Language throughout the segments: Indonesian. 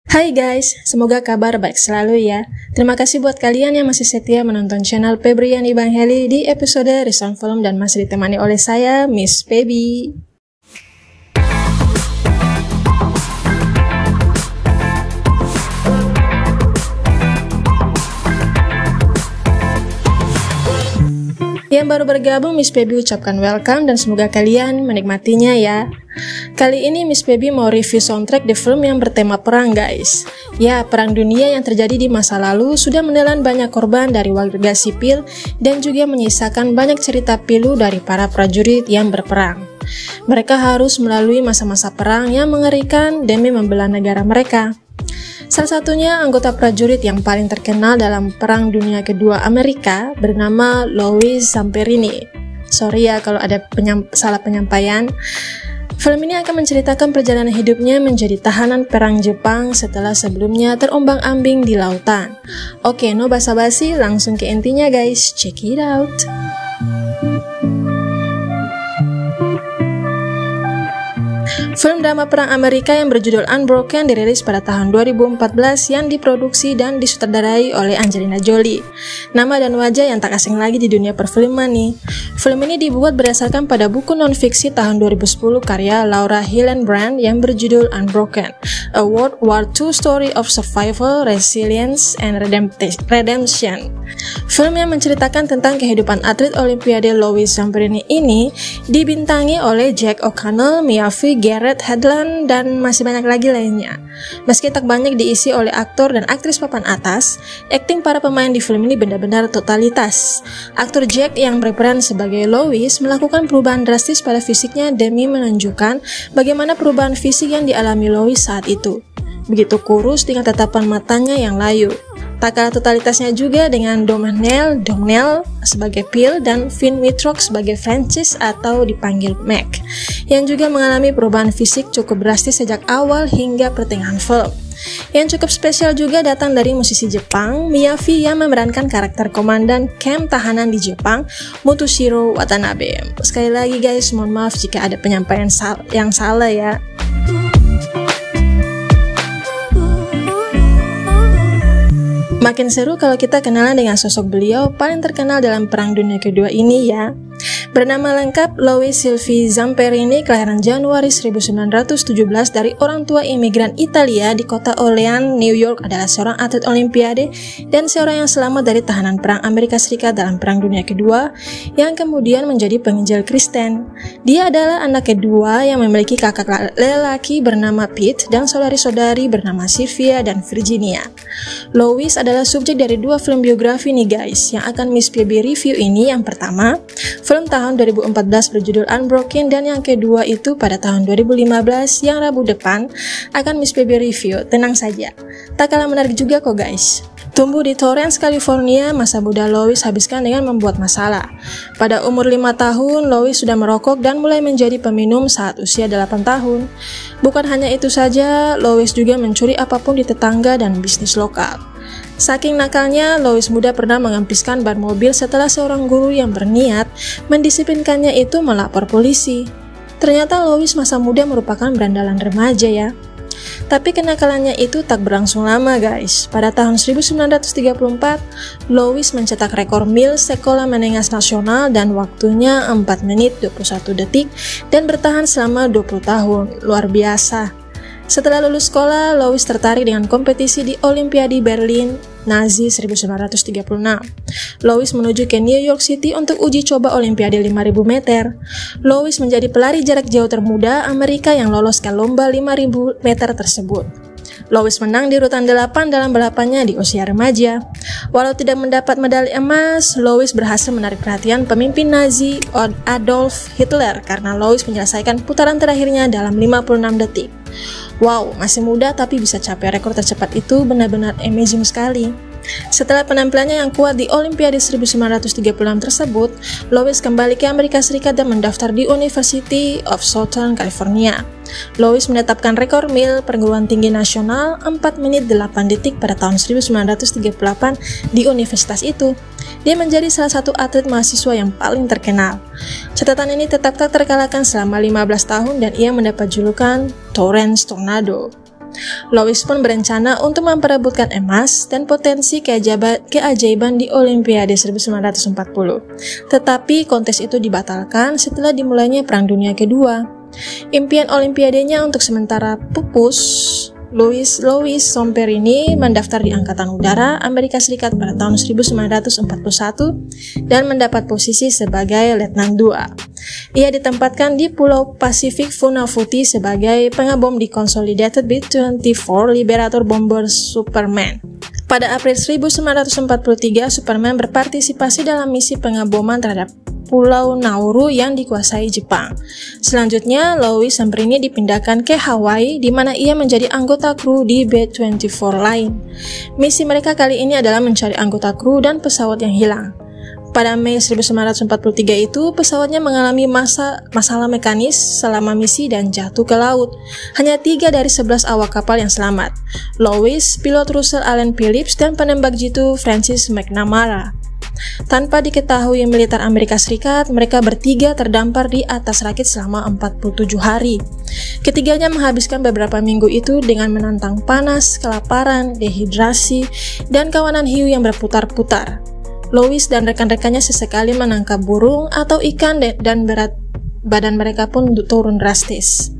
Hai guys, semoga kabar baik selalu ya. Terima kasih buat kalian yang masih setia menonton channel Febriani Bang Heli di episode Resound Film dan masih ditemani oleh saya, Miss Feby. Yang baru bergabung, Miss Feby ucapkan welcome dan semoga kalian menikmatinya ya. Kali ini Miss Feby mau review soundtrack di film yang bertema perang guys. Ya, perang dunia yang terjadi di masa lalu sudah menelan banyak korban dari warga sipil dan juga menyisakan banyak cerita pilu dari para prajurit yang berperang. Mereka harus melalui masa-masa perang yang mengerikan demi membela negara mereka. Salah satunya anggota prajurit yang paling terkenal dalam Perang Dunia Kedua Amerika bernama Louis Zamperini. Sorry ya kalau ada salah penyampaian. Film ini akan menceritakan perjalanan hidupnya menjadi tahanan perang Jepang setelah sebelumnya terombang-ambing di lautan. Oke, no basa-basi, langsung ke intinya guys, check it out. Film drama perang Amerika yang berjudul Unbroken dirilis pada tahun 2014 yang diproduksi dan disutradarai oleh Angelina Jolie. Nama dan wajah yang tak asing lagi di dunia perfilman nih. Film ini dibuat berdasarkan pada buku non-fiksi tahun 2010 karya Laura Hillenbrand yang berjudul Unbroken, A World War II Story of Survival, Resilience, and Redemption. Film yang menceritakan tentang kehidupan atlet Olimpiade Louis Zamperini ini dibintangi oleh Jack O'Connell, Mia Farrow, Garrett Hedlund, dan masih banyak lagi lainnya. Meski tak banyak diisi oleh aktor dan aktris papan atas, akting para pemain di film ini benar-benar totalitas. Aktor Jack yang berperan sebagai Louis melakukan perubahan drastis pada fisiknya demi menunjukkan bagaimana perubahan fisik yang dialami Louis saat itu. Begitu kurus dengan tatapan matanya yang layu. Tak kalah totalitasnya juga dengan Domhnall sebagai Phil dan Finn Wittrock sebagai Francis atau dipanggil Mac, yang juga mengalami perubahan fisik cukup drastis sejak awal hingga pertengahan film. Yang cukup spesial juga datang dari musisi Jepang, Miyavi yang memerankan karakter komandan camp tahanan di Jepang, Mutsuhiro Watanabe. Sekali lagi guys, mohon maaf jika ada penyampaian yang salah ya. Makin seru kalau kita kenalan dengan sosok beliau paling terkenal dalam Perang Dunia Kedua ini ya. Bernama lengkap Louis Sylvie Zamperini, kelahiran Januari 1917 dari orang tua imigran Italia di kota Olean, New York, adalah seorang atlet Olimpiade dan seorang yang selamat dari tahanan perang Amerika Serikat dalam Perang Dunia Kedua yang kemudian menjadi penginjil Kristen. Dia adalah anak kedua yang memiliki kakak lelaki bernama Pete dan saudari-saudari bernama Sylvia dan Virginia. Louis adalah subjek dari dua film biografi nih guys yang akan Miss Feby review ini. Yang pertama, film tahun 2014 berjudul Unbroken, dan yang kedua itu pada tahun 2015 yang Rabu depan akan Miss Feby review. Tenang saja, tak kalah menarik juga kok guys. Tumbuh di Torrance, California, masa muda Louis habiskan dengan membuat masalah. Pada umur 5 tahun, Louis sudah merokok dan mulai menjadi peminum saat usia 8 tahun. Bukan hanya itu saja, Louis juga mencuri apapun di tetangga dan bisnis lokal. Saking nakalnya, Louis muda pernah mengempiskan ban mobil setelah seorang guru yang berniat mendisiplinkannya itu melapor polisi. Ternyata Louis masa muda merupakan berandalan remaja ya. Tapi kenakalannya itu tak berlangsung lama guys. Pada tahun 1934, Louis mencetak rekor mil sekolah menengah nasional dan waktunya 4 menit 21 detik dan bertahan selama 20 tahun. Luar biasa. Setelah lulus sekolah, Louis tertarik dengan kompetisi di Olimpiade Berlin Nazi 1936. Louis menuju ke New York City untuk uji coba Olimpiade 5.000 meter. Louis menjadi pelari jarak jauh termuda Amerika yang lolos ke lomba 5.000 meter tersebut. Louis menang di urutan 8 dalam balapannya di usia remaja. Walau tidak mendapat medali emas, Louis berhasil menarik perhatian pemimpin Nazi Adolf Hitler karena Louis menyelesaikan putaran terakhirnya dalam 56 detik. Wow, masih muda tapi bisa capai rekor tercepat itu benar-benar amazing sekali. Setelah penampilannya yang kuat di Olimpiade 1936 tersebut, Louis kembali ke Amerika Serikat dan mendaftar di University of Southern California. Louis menetapkan rekor mil perguruan tinggi nasional 4 menit 8 detik pada tahun 1938 di universitas itu. Dia menjadi salah satu atlet mahasiswa yang paling terkenal. Catatan ini tetap tak terkalahkan selama 15 tahun dan ia mendapat julukan Torrance Tornado. Louis pun berencana untuk memperebutkan emas dan potensi keajaiban di Olimpiade 1940. Tetapi kontes itu dibatalkan setelah dimulainya Perang Dunia Kedua. Impian Olimpiadenya untuk sementara pupus. Louis Zamperini mendaftar di Angkatan Udara Amerika Serikat pada tahun 1941 dan mendapat posisi sebagai Letnan 2. Ia ditempatkan di Pulau Pasifik Funafuti sebagai pengebom di Consolidated B-24 Liberator Bomber Superman. Pada April 1943, Superman berpartisipasi dalam misi pengeboman terhadap Pulau Nauru yang dikuasai Jepang. Selanjutnya, Louis Zamperini dipindahkan ke Hawaii, di mana ia menjadi anggota kru di B-24 lain. Misi mereka kali ini adalah mencari anggota kru dan pesawat yang hilang. Pada Mei 1943 itu, pesawatnya mengalami masalah mekanis selama misi dan jatuh ke laut. Hanya 3 dari 11 awak kapal yang selamat. Louis, pilot Russell Allen Phillips, dan penembak jitu Francis McNamara. Tanpa diketahui militer Amerika Serikat, mereka bertiga terdampar di atas rakit selama 47 hari. Ketiganya menghabiskan beberapa minggu itu dengan menantang panas, kelaparan, dehidrasi, dan kawanan hiu yang berputar-putar. Louis dan rekan-rekannya sesekali menangkap burung atau ikan dan berat badan mereka pun turun drastis.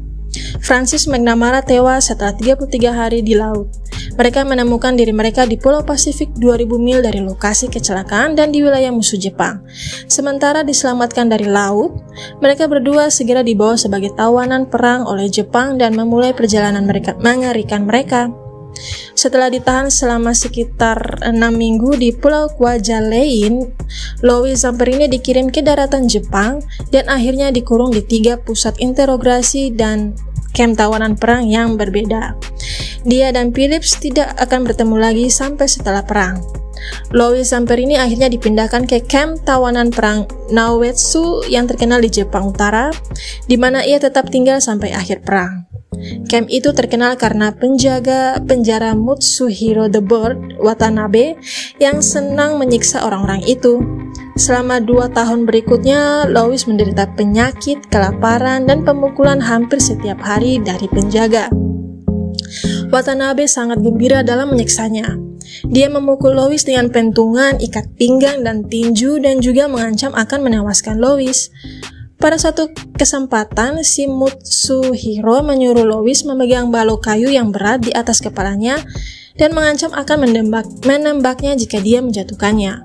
Francis McNamara tewas setelah 33 hari di laut. Mereka menemukan diri mereka di Pulau Pasifik 2000 mil dari lokasi kecelakaan dan di wilayah musuh Jepang. Sementara diselamatkan dari laut, mereka berdua segera dibawa sebagai tawanan perang oleh Jepang dan memulai perjalanan mengerikan mereka. Setelah ditahan selama sekitar 6 minggu di Pulau Kwajalein, Louis Zamperini dikirim ke daratan Jepang dan akhirnya dikurung di 3 pusat interogasi dan kamp tawanan perang yang berbeda. Dia dan Phillips tidak akan bertemu lagi sampai setelah perang. Louis Zamperini akhirnya dipindahkan ke kamp tawanan perang Naoetsu yang terkenal di Jepang Utara, di mana ia tetap tinggal sampai akhir perang. Camp itu terkenal karena penjaga penjara Mutsuhiro the Bird, Watanabe, yang senang menyiksa orang-orang itu. Selama 2 tahun berikutnya, Louis menderita penyakit, kelaparan, dan pemukulan hampir setiap hari dari penjaga. Watanabe sangat gembira dalam menyiksanya. Dia memukul Louis dengan pentungan, ikat pinggang, dan tinju, dan juga mengancam akan menewaskan Louis. Pada suatu kesempatan, si Mutsuhiro menyuruh Louis memegang balok kayu yang berat di atas kepalanya dan mengancam akan menembaknya jika dia menjatuhkannya.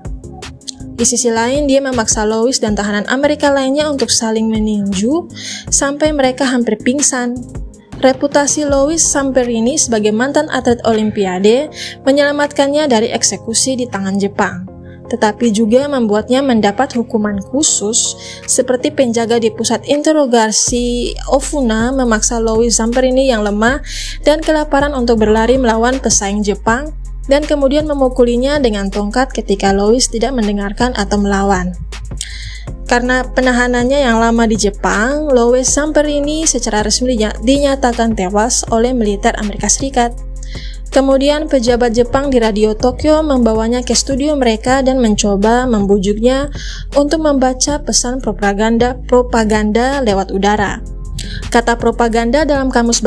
Di sisi lain, dia memaksa Louis dan tahanan Amerika lainnya untuk saling meninju sampai mereka hampir pingsan. Reputasi Louis Zamperini sebagai mantan atlet Olimpiade menyelamatkannya dari eksekusi di tangan Jepang, tetapi juga membuatnya mendapat hukuman khusus seperti penjaga di pusat interogasi Ofuna memaksa Louis Zamperini yang lemah dan kelaparan untuk berlari melawan pesaing Jepang dan kemudian memukulinya dengan tongkat ketika Louis tidak mendengarkan atau melawan. Karena penahanannya yang lama di Jepang, Louis Zamperini secara resmi dinyatakan tewas oleh militer Amerika Serikat. Kemudian pejabat Jepang di radio Tokyo membawanya ke studio mereka dan mencoba membujuknya untuk membaca pesan propaganda lewat udara. Kata propaganda dalam Kamus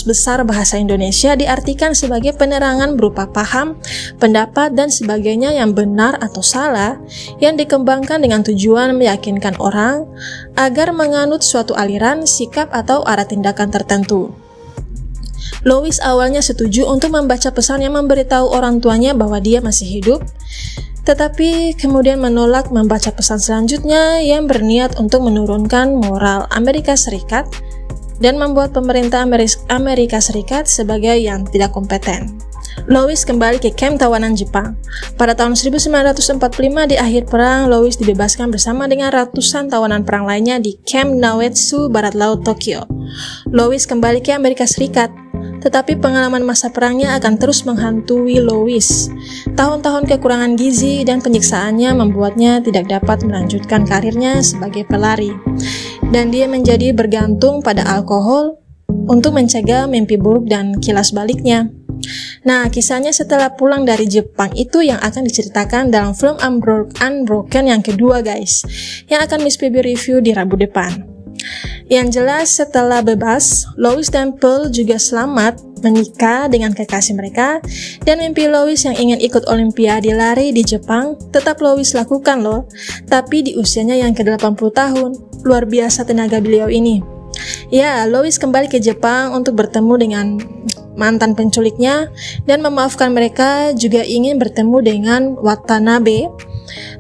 Besar Bahasa Indonesia diartikan sebagai penerangan berupa paham, pendapat, dan sebagainya yang benar atau salah yang dikembangkan dengan tujuan meyakinkan orang agar menganut suatu aliran, sikap, atau arah tindakan tertentu. Louis awalnya setuju untuk membaca pesan yang memberitahu orang tuanya bahwa dia masih hidup, tetapi kemudian menolak membaca pesan selanjutnya yang berniat untuk menurunkan moral Amerika Serikat dan membuat pemerintah Amerika Serikat sebagai yang tidak kompeten. Louis kembali ke kamp tawanan Jepang. Pada tahun 1945 di akhir perang, Louis dibebaskan bersama dengan ratusan tawanan perang lainnya di kamp Naoetsu, barat laut Tokyo. Louis kembali ke Amerika Serikat, tetapi pengalaman masa perangnya akan terus menghantui Louis. Tahun-tahun kekurangan gizi dan penyiksaannya membuatnya tidak dapat melanjutkan karirnya sebagai pelari, dan dia menjadi bergantung pada alkohol untuk mencegah mimpi buruk dan kilas baliknya. Nah, kisahnya setelah pulang dari Jepang itu yang akan diceritakan dalam film Unbroken yang kedua guys, yang akan Miss Phoebe review di Rabu depan. Yang jelas setelah bebas, Lois dan Pearl juga selamat menikah dengan kekasih mereka, dan mimpi Lois yang ingin ikut Olimpiade lari di Jepang tetap Lois lakukan loh, tapi di usianya yang ke-80 tahun. Luar biasa tenaga beliau ini. Ya, Lois kembali ke Jepang untuk bertemu dengan mantan penculiknya dan memaafkan mereka, juga ingin bertemu dengan Watanabe,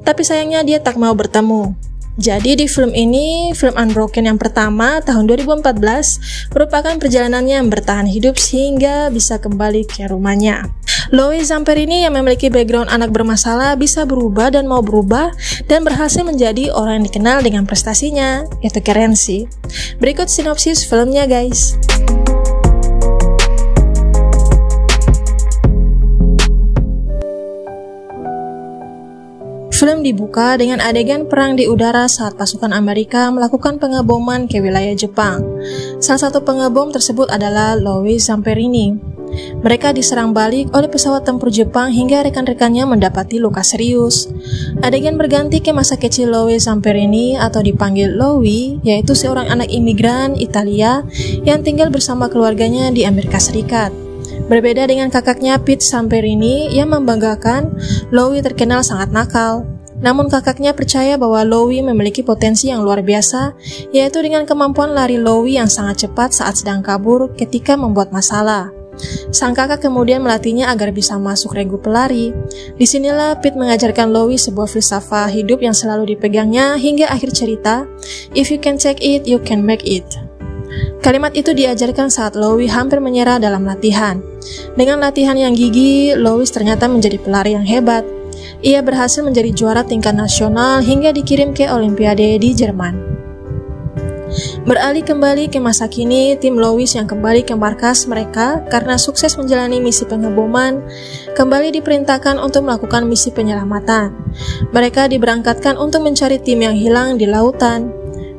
tapi sayangnya dia tak mau bertemu. Jadi di film ini, film Unbroken yang pertama tahun 2014 merupakan perjalanannya yang bertahan hidup sehingga bisa kembali ke rumahnya. Lois Zamperini yang memiliki background anak bermasalah bisa berubah dan mau berubah dan berhasil menjadi orang yang dikenal dengan prestasinya. Itu keren sih. Berikut sinopsis filmnya guys. Film dibuka dengan adegan perang di udara saat pasukan Amerika melakukan pengeboman ke wilayah Jepang. Salah satu pengebom tersebut adalah Lois Zamperini. Mereka diserang balik oleh pesawat tempur Jepang hingga rekan-rekannya mendapati luka serius. Adegan berganti ke masa kecil Lois Zamperini atau dipanggil Lowie, yaitu seorang anak imigran Italia yang tinggal bersama keluarganya di Amerika Serikat. Berbeda dengan kakaknya Pete Zamperini yang membanggakan, Lowie terkenal sangat nakal. Namun kakaknya percaya bahwa Lowie memiliki potensi yang luar biasa, yaitu dengan kemampuan lari Lowie yang sangat cepat saat sedang kabur ketika membuat masalah. Sang kakak kemudian melatihnya agar bisa masuk regu pelari. Disinilah Pete mengajarkan Lowie sebuah filsafat hidup yang selalu dipegangnya hingga akhir cerita, "If you can take it, you can make it." Kalimat itu diajarkan saat Lois hampir menyerah dalam latihan. Dengan latihan yang gigih, Lois ternyata menjadi pelari yang hebat. Ia berhasil menjadi juara tingkat nasional hingga dikirim ke Olimpiade di Jerman. Beralih kembali ke masa kini, tim Lois yang kembali ke markas mereka karena sukses menjalani misi pengeboman, kembali diperintahkan untuk melakukan misi penyelamatan. Mereka diberangkatkan untuk mencari tim yang hilang di lautan.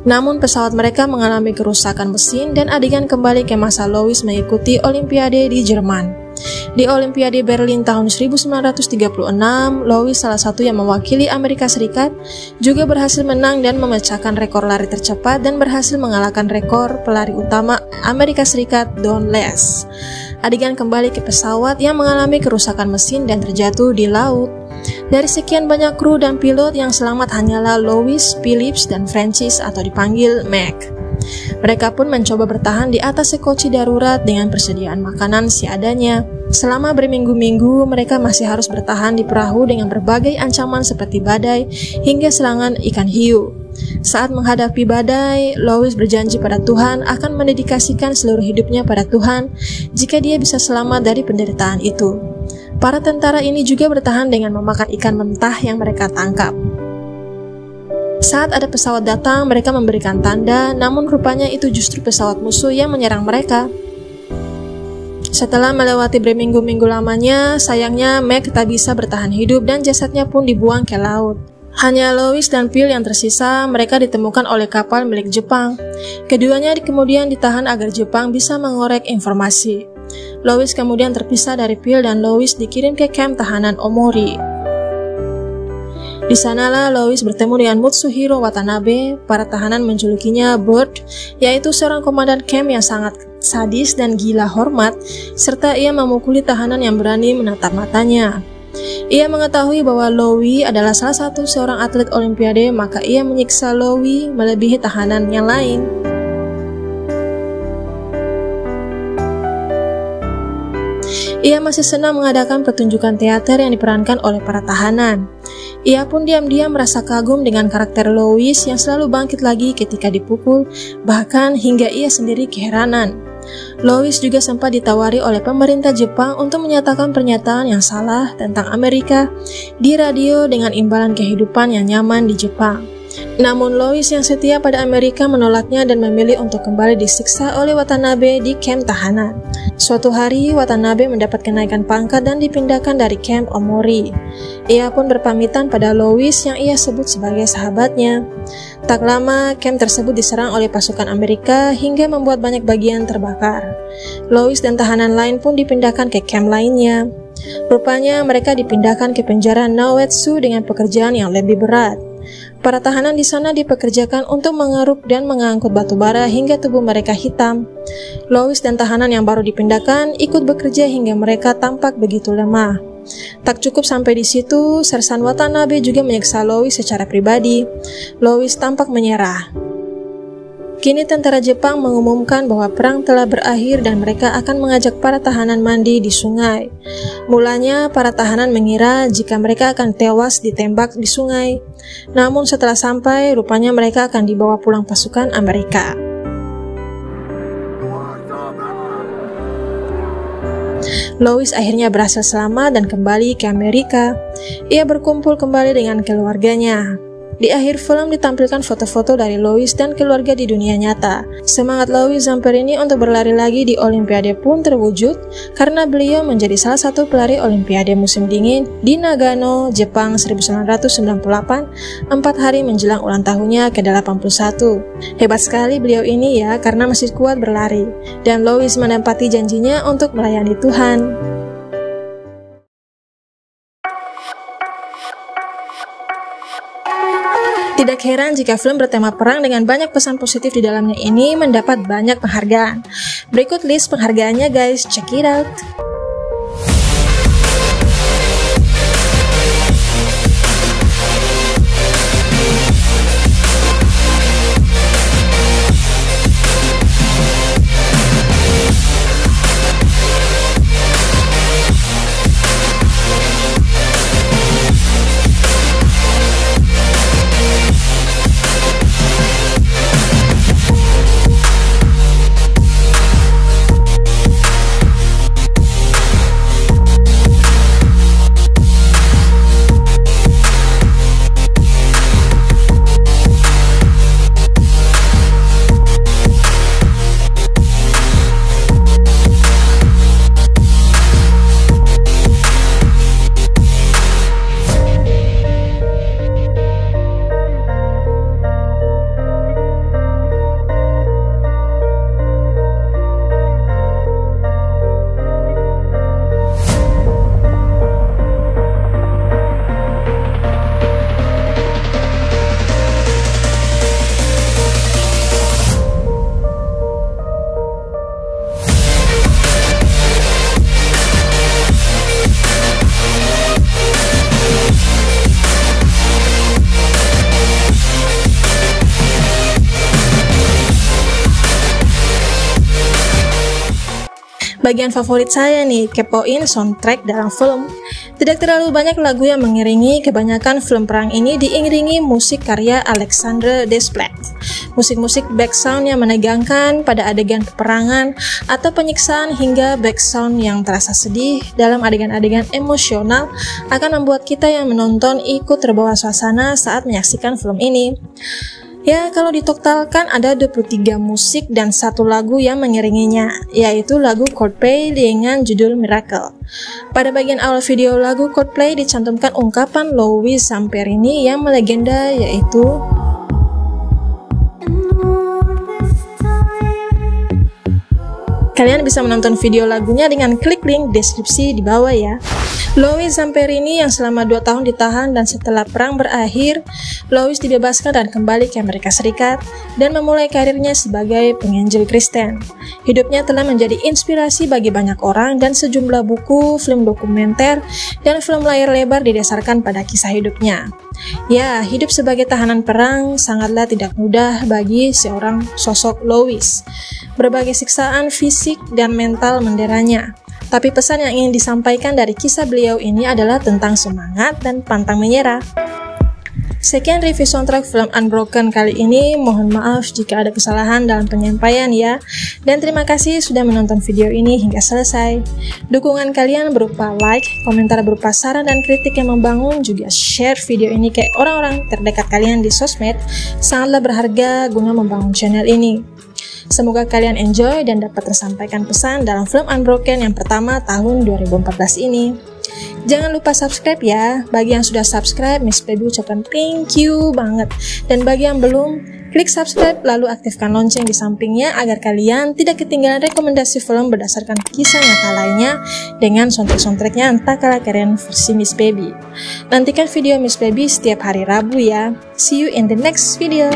Namun pesawat mereka mengalami kerusakan mesin dan adegan kembali ke masa Lois mengikuti Olimpiade di Jerman. Di Olimpiade Berlin tahun 1936, Lois, salah satu yang mewakili Amerika Serikat, juga berhasil menang dan memecahkan rekor lari tercepat dan berhasil mengalahkan rekor pelari utama Amerika Serikat Don Les. Adegan kembali ke pesawat yang mengalami kerusakan mesin dan terjatuh di laut. Dari sekian banyak kru dan pilot yang selamat hanyalah Lois, Phillips, dan Francis atau dipanggil Mac. Mereka pun mencoba bertahan di atas sekoci darurat dengan persediaan makanan seadanya. Selama berminggu-minggu, mereka masih harus bertahan di perahu dengan berbagai ancaman seperti badai hingga serangan ikan hiu. Saat menghadapi badai, Lois berjanji pada Tuhan akan mendedikasikan seluruh hidupnya pada Tuhan jika dia bisa selamat dari penderitaan itu. Para tentara ini juga bertahan dengan memakan ikan mentah yang mereka tangkap. Saat ada pesawat datang, mereka memberikan tanda, namun rupanya itu justru pesawat musuh yang menyerang mereka. Setelah melewati berminggu-minggu lamanya, sayangnya Mac tak bisa bertahan hidup dan jasadnya pun dibuang ke laut. Hanya Lois dan Phil yang tersisa, mereka ditemukan oleh kapal milik Jepang. Keduanya kemudian ditahan agar Jepang bisa mengorek informasi. Lois kemudian terpisah dari Phil dan Lois dikirim ke kamp tahanan Omori. Di sanalah Lois bertemu dengan Mutsuhiro Watanabe. Para tahanan menjulukinya Bird, yaitu seorang komandan camp yang sangat sadis dan gila hormat, serta ia memukuli tahanan yang berani menatap matanya. Ia mengetahui bahwa Lois adalah salah satu seorang atlet Olimpiade, maka ia menyiksa Lois melebihi tahanan yang lain. Ia masih senang mengadakan pertunjukan teater yang diperankan oleh para tahanan. Ia pun diam-diam merasa kagum dengan karakter Lois yang selalu bangkit lagi ketika dipukul, bahkan hingga ia sendiri keheranan. Lois juga sempat ditawari oleh pemerintah Jepang untuk menyatakan pernyataan yang salah tentang Amerika di radio dengan imbalan kehidupan yang nyaman di Jepang. Namun Lois yang setia pada Amerika menolaknya dan memilih untuk kembali disiksa oleh Watanabe di kamp tahanan. Suatu hari, Watanabe mendapat kenaikan pangkat dan dipindahkan dari kamp Omori. Ia pun berpamitan pada Lois yang ia sebut sebagai sahabatnya. Tak lama, kamp tersebut diserang oleh pasukan Amerika hingga membuat banyak bagian terbakar. Lois dan tahanan lain pun dipindahkan ke kamp lainnya. Rupanya mereka dipindahkan ke penjara Naoetsu dengan pekerjaan yang lebih berat. Para tahanan di sana dipekerjakan untuk mengeruk dan mengangkut batu bara hingga tubuh mereka hitam. Lois dan tahanan yang baru dipindahkan ikut bekerja hingga mereka tampak begitu lemah. Tak cukup sampai di situ, Sersan Watanabe juga menyiksa Lois secara pribadi. Lois tampak menyerah. Kini tentara Jepang mengumumkan bahwa perang telah berakhir dan mereka akan mengajak para tahanan mandi di sungai. Mulanya para tahanan mengira jika mereka akan tewas ditembak di sungai. Namun setelah sampai, rupanya mereka akan dibawa pulang pasukan Amerika. Lois akhirnya berhasil selamat dan kembali ke Amerika. Ia berkumpul kembali dengan keluarganya. Di akhir film ditampilkan foto-foto dari Lois dan keluarga di dunia nyata. Semangat Lois Zamperini untuk berlari lagi di Olimpiade pun terwujud karena beliau menjadi salah satu pelari Olimpiade musim dingin di Nagano, Jepang 1998, 4 hari menjelang ulang tahunnya ke-81. Hebat sekali beliau ini ya karena masih kuat berlari. Dan Lois menepati janjinya untuk melayani Tuhan. Tidak heran jika film bertema perang dengan banyak pesan positif di dalamnya ini mendapat banyak penghargaan. Berikut list penghargaannya guys, check it out. Bagian favorit saya nih, kepoin soundtrack dalam film. Tidak terlalu banyak lagu yang mengiringi, kebanyakan film perang ini diiringi musik karya Alexandre Desplat. Musik-musik background yang menegangkan pada adegan peperangan atau penyiksaan hingga background yang terasa sedih dalam adegan-adegan emosional akan membuat kita yang menonton ikut terbawa suasana saat menyaksikan film ini. Ya, kalau ditotalkan ada 23 musik dan 1 lagu yang mengiringinya, yaitu lagu Coldplay dengan judul Miracle. Pada bagian awal video lagu Coldplay dicantumkan ungkapan Lois Zamperini yang melegenda, yaitu kalian bisa menonton video lagunya dengan klik link deskripsi di bawah ya. Lois Zamperini yang selama 2 tahun ditahan dan setelah perang berakhir, Lois dibebaskan dan kembali ke Amerika Serikat dan memulai karirnya sebagai penginjil Kristen. Hidupnya telah menjadi inspirasi bagi banyak orang dan sejumlah buku, film dokumenter, dan film layar lebar didasarkan pada kisah hidupnya. Ya, hidup sebagai tahanan perang sangatlah tidak mudah bagi seorang sosok Lois. Berbagai siksaan fisik dan mental menderanya. Tapi pesan yang ingin disampaikan dari kisah beliau ini adalah tentang semangat dan pantang menyerah. Sekian review soundtrack film Unbroken kali ini. Mohon maaf jika ada kesalahan dalam penyampaian ya. Dan terima kasih sudah menonton video ini hingga selesai. Dukungan kalian berupa like, komentar berupa saran dan kritik yang membangun, juga share video ini ke orang-orang terdekat kalian di sosmed, sangatlah berharga guna membangun channel ini. Semoga kalian enjoy dan dapat tersampaikan pesan dalam film Unbroken yang pertama tahun 2014 ini. Jangan lupa subscribe ya. Bagi yang sudah subscribe, Miss Baby ucapkan thank you banget. Dan bagi yang belum, klik subscribe lalu aktifkan lonceng di sampingnya agar kalian tidak ketinggalan rekomendasi film berdasarkan kisah nyata lainnya dengan soundtrack-soundtracknya entah kalah keren versi Miss Baby. Nantikan video Miss Baby setiap hari Rabu ya. See you in the next video.